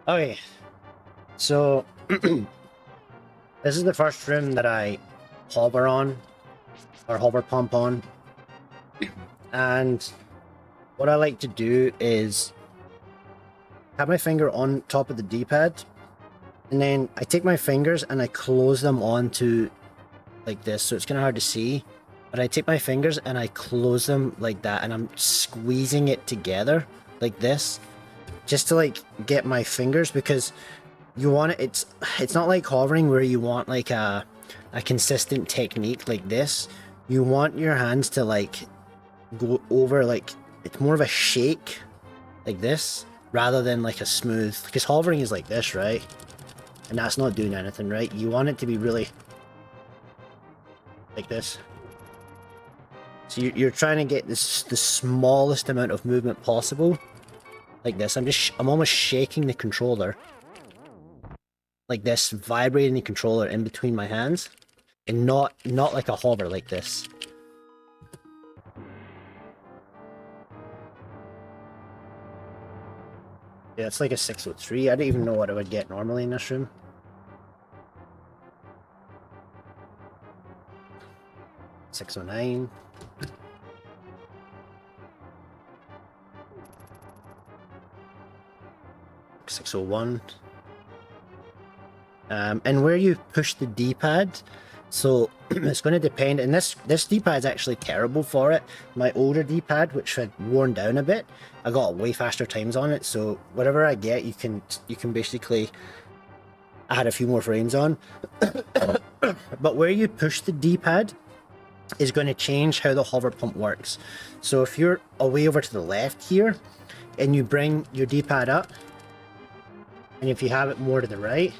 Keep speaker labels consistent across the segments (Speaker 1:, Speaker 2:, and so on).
Speaker 1: Okay, so this is the first room that I hover on, or hover pump on, and what I like to do is have my finger on top of the D-pad, and then I take my fingers and I close them onto like this, so it's kind of hard to see, but I take my fingers and I close them like that, and I'm squeezing it together like this, just to like get my fingers, because you want it, it's not like hovering where you want like a consistent technique like this. You want your hands to like go over, like it's more of a shake like this rather than like a smooth, because hovering is like this, right? And that's not doing anything, right? You want it to be really like this. So you're trying to get this the smallest amount of movement possible like this. I'm almost shaking the controller like this, vibrating the controller in between my hands, and not like a hover like this. Yeah, it's like a 603. I don't even know what I would get normally in this room. $609. $601. And where you push the D-pad, so it's going to depend, and this D-pad is actually terrible for it. My older D-pad, which had worn down a bit, I got way faster times on it, so whatever I get, you can basically add a few more frames on. But where you push the D-pad is going to change how the hover pump works. So if you're away over to the left here, and you bring your D-pad up, and if you have it more to the right,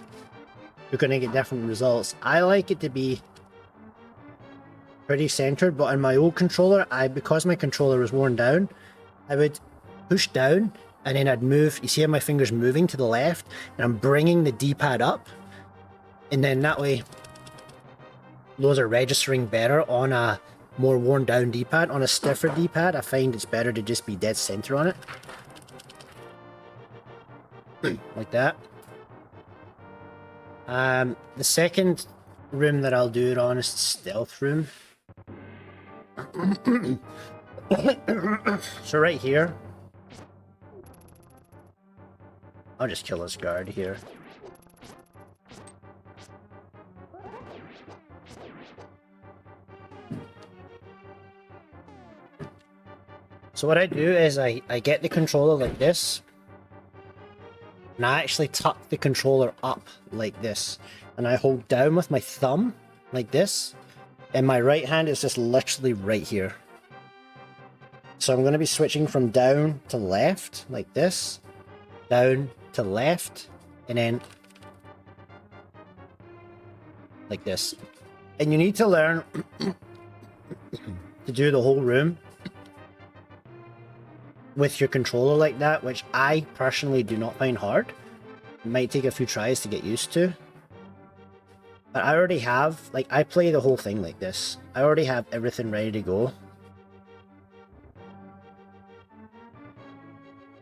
Speaker 1: you're going to get different results. I like it to be pretty centered, but on my old controller, because my controller was worn down, I would push down and then I'd move. You see how my finger's moving to the left, and I'm bringing the D-pad up, and then that way those are registering better on a more worn down D-pad. On a stiffer D-pad, I find it's better to just be dead center on it. Like that. The second room that I'll do it on is the stealth room. So right here, I'll just kill this guard here. So what I do is I get the controller like this, and I actually tuck the controller up like this, and I hold down with my thumb like this, and my right hand is just literally right here. So I'm going to be switching from down to left like this, down to left, and then like this. And you need to learn to do the whole room with your controller like that, which I personally do not find hard. It might take a few tries to get used to. But I already have, like, I play the whole thing like this. I already have everything ready to go.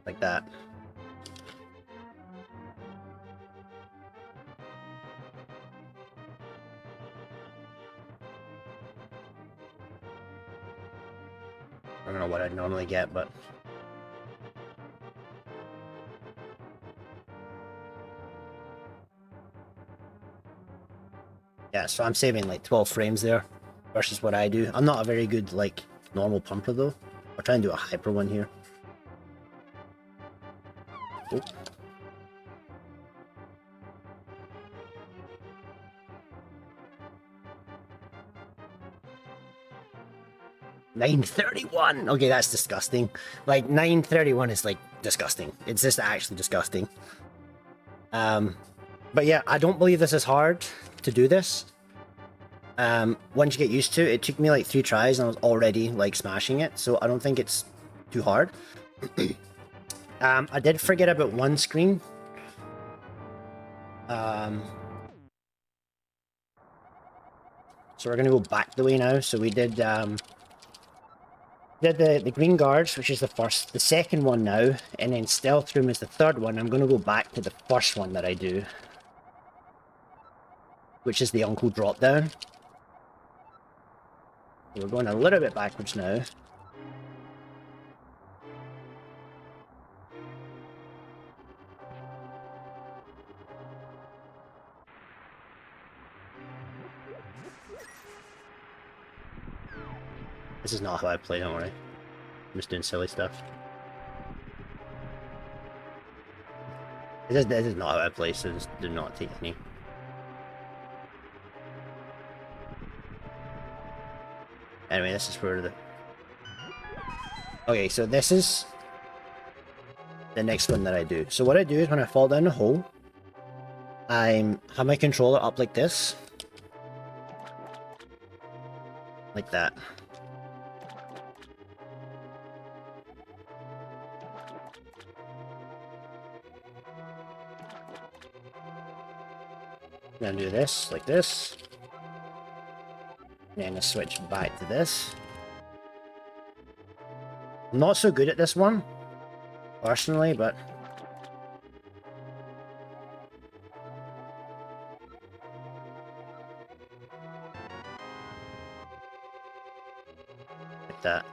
Speaker 1: Like that. I don't know what I'd normally get, but... yeah, so I'm saving like 12 frames there versus what I do. I'm not a very good, like, normal pumper though. I'll try and do a hyper one here. Oh. $931. Okay, that's disgusting. Like, $931 is like disgusting. It's just actually disgusting. But yeah, I don't believe this is hard to do this. Once you get used to it, it took me like 3 tries and I was already like smashing it, so I don't think it's too hard. I did forget about one screen. So we're gonna go back the way now. So we did Did the green guards, which is the second one now, and then stealth room is the third one. I'm going to go back to the first one that I do, which is the uncle drop down. So we're going a little bit backwards now. This is not how I play, don't worry. I'm just doing silly stuff. This is not how I play, so just do not take any. Anyway, this is where the... Okay, so this is the next one that I do. So what I do is when I fall down the hole, I have my controller up like this. Like that. I'm gonna do this, like this. And then I switch back to this. I'm not so good at this one, personally, but... like that.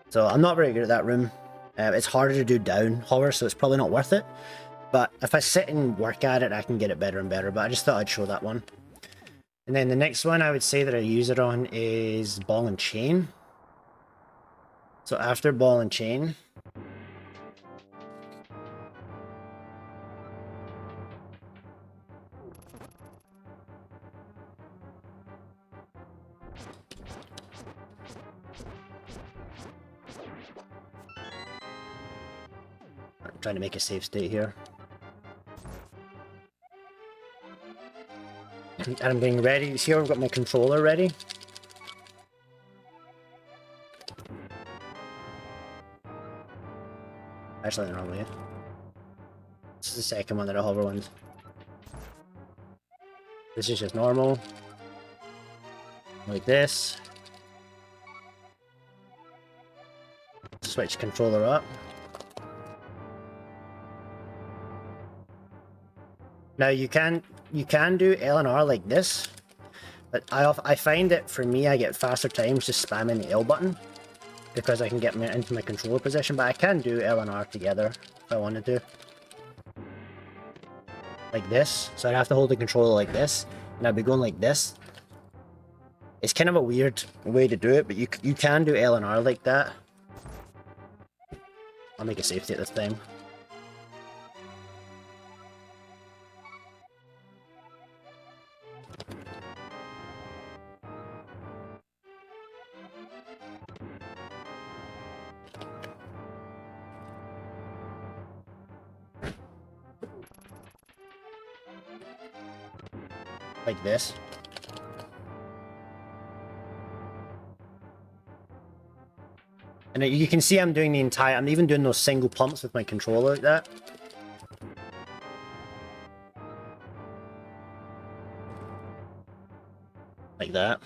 Speaker 1: So I'm not very good at that room. It's harder to do down hover, so it's probably not worth it. But if I sit and work at it, I can get it better and better. But I just thought I'd show that one. And then the next one I would say that I use it on is ball and chain. So after ball and chain, I'm trying to make a safe state here. And I'm getting ready. You see how I've got my controller ready? Actually, not really. This is the second one that I hover on. This is just normal. Like this. Switch controller up. Now you can do L and R like this, but I find that for me I get faster times just spamming the L button because I can get into my controller position, but I can do L and R together if I wanted to. Like this, so I'd have to hold the controller like this, and I'd be going like this. It's kind of a weird way to do it, but you can do L and R like that. I'll make a safe state this time. Like this. And you can see I'm doing the entire, I'm even doing those single pumps with my controller like that. Like that.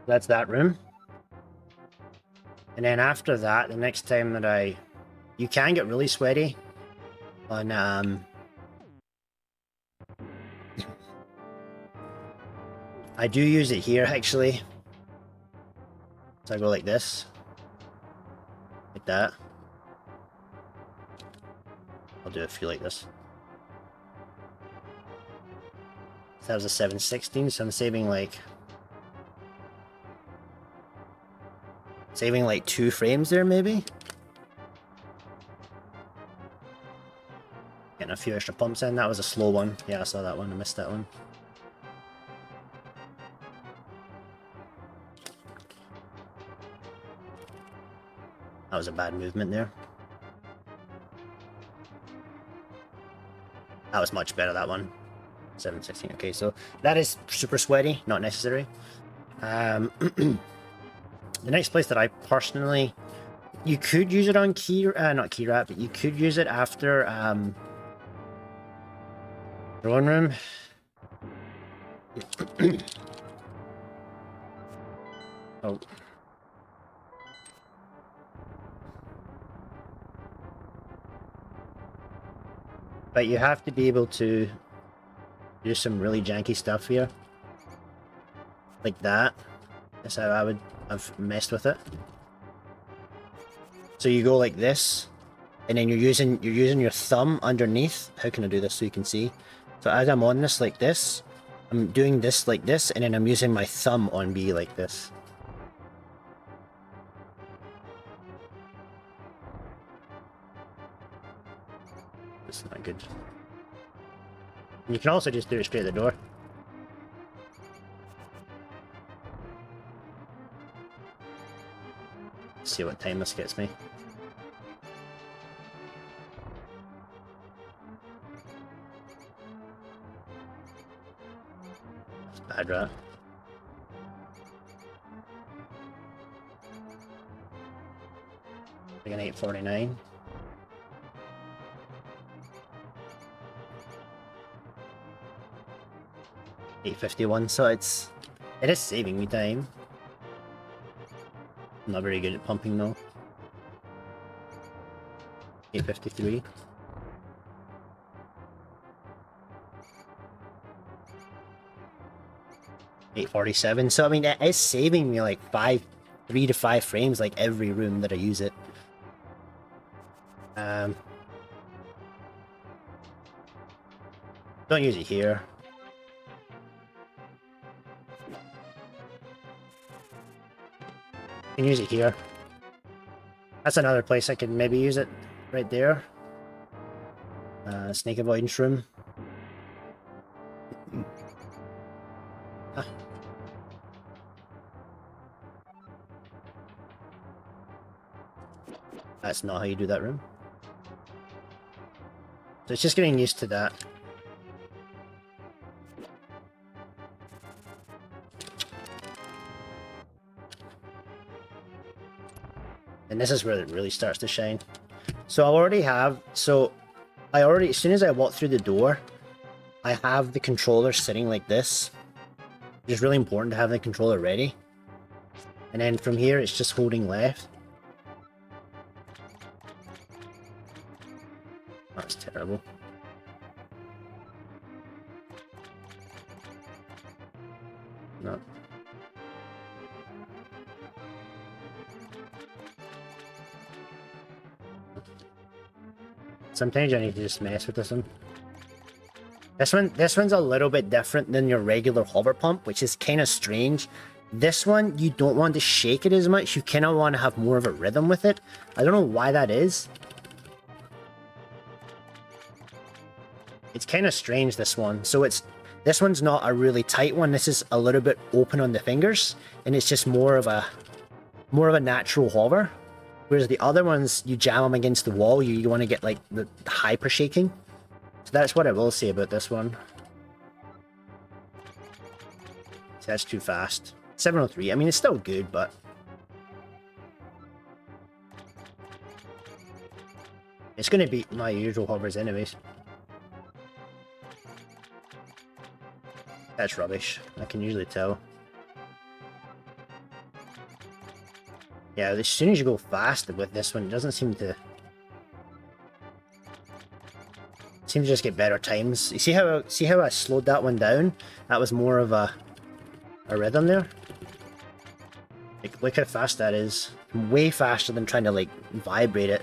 Speaker 1: That's that room. And then after that, the next time that you can get really sweaty on, I do use it here actually. So I go like this. Like that. I'll do a few like this. So that was a 716, so I'm saving like 2 frames there, maybe? Getting a few extra pumps in. That was a slow one. Yeah, I saw that one. I missed that one. That was a bad movement there. That was much better, that one. 716. Okay, so that is super sweaty, not necessary. The next place that I personally, you could use it on not key rat, but you could use it after throne room. Oh. But you have to be able to do some really janky stuff here. Like that. That's how I would have messed with it. So you go like this, and then you're using your thumb underneath. How can I do this so you can see? So as I'm on this like this, I'm doing this like this, and then I'm using my thumb on B like this. That's not good. You can also just do it straight at the door. Let's see what time this gets me. It's bad, right? Like an 8:49. $8:51, so it is saving me time. I'm not very good at pumping though. 8:53. $8:47. So I mean, it is saving me like 3 to 5 frames like every room that I use it. Don't use it here. Can use it here. That's another place I could maybe use it, right there. Snake avoidance room. Ah. That's not how you do that room. So it's just getting used to that. And this is where it really starts to shine. So as soon as I walk through the door, I have the controller sitting like this. It's really important to have the controller ready. And then from here, it's just holding left. That's terrible. No. Sometimes I need to just mess with this one. This one's a little bit different than your regular hover pump, which is kind of strange. This one, you don't want to shake it as much. You kind of want to have more of a rhythm with it. I don't know why that is. It's kind of strange, this one. So this one's not a really tight one. This is a little bit open on the fingers, and it's just more of a natural hover. Whereas the other ones, you jam them against the wall, you want to get like the hyper shaking. So that's what I will say about this one. See, that's too fast. 703, I mean, it's still good, but... it's going to beat my usual hovers anyways. That's rubbish, I can usually tell. Yeah, as soon as you go fast with this one, it doesn't seem to... seem to just get better times. You see how I slowed that one down? That was more of a rhythm there. Like, look how fast that is. Way faster than trying to like vibrate it.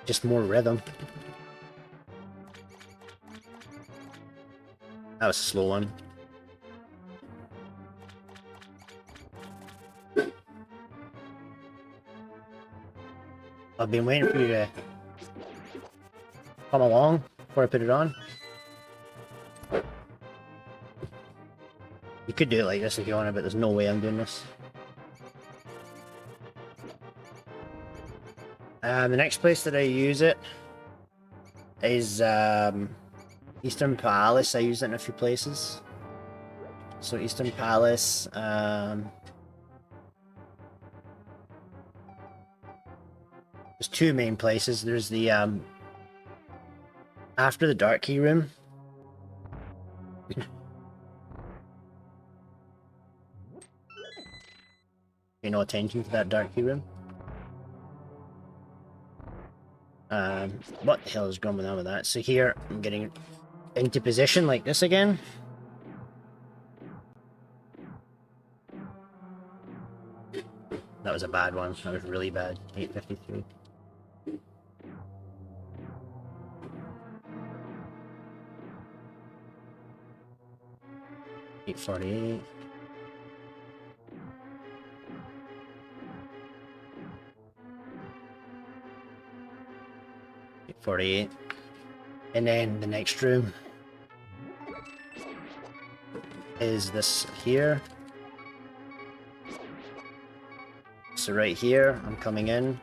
Speaker 1: Just more rhythm. That was a slow one. I've been waiting for you to come along before I put it on. You could do it like this if you want, but there's no way I'm doing this. The next place that I use it is Eastern Palace, I use it in a few places. So Eastern Palace, there's two main places. There's the after the Dark Key room. Pay no attention to that Dark Key room. What the hell is going on with that? So here, I'm getting into position like this again. That was a bad one. That was really bad. 853. $848. $848. And then the next room is this here. So right here, I'm coming in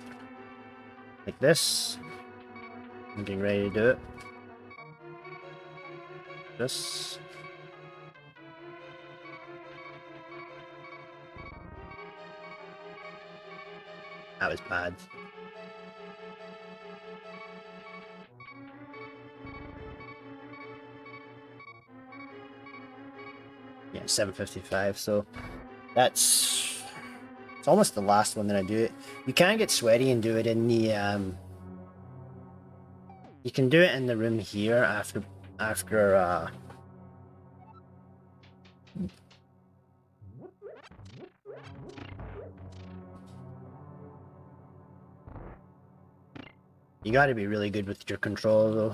Speaker 1: like this. I'm getting ready to do it. This. That was bad. Yeah, 755, so that's... It's almost the last one that I do it. You can get sweaty and do it in the, you can do it in the room here after, you gotta be really good with your control though.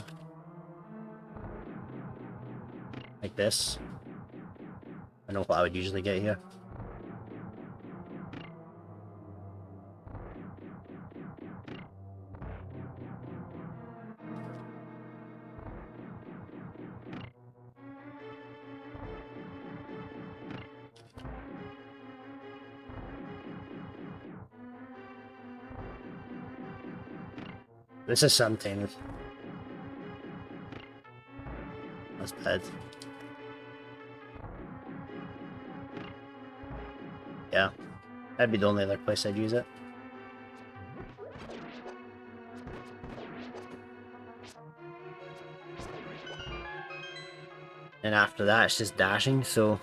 Speaker 1: Like this. I know what I would usually get here. This is something. That's bad. Yeah. That'd be the only other place I'd use it. And after that, it's just dashing, so...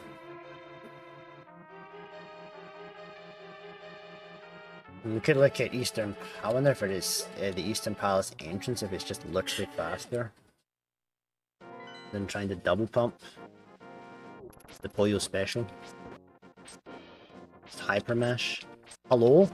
Speaker 1: We could look at Eastern... I wonder if it is the Eastern Palace entrance, if it's just literally faster than trying to double pump. The Pollo Special. It's Hyper Mesh. Hello?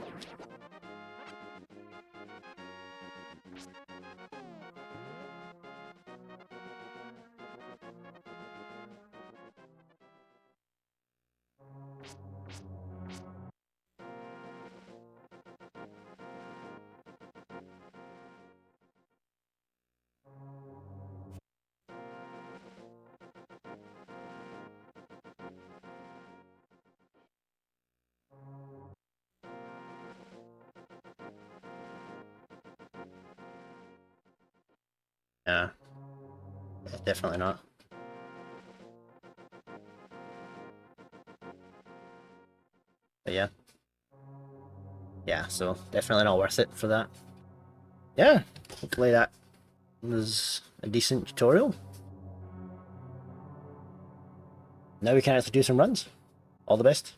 Speaker 1: Yeah. Definitely not. But yeah. Yeah, so definitely not worth it for that. Yeah, hopefully that was a decent tutorial. Now we can actually do some runs. All the best.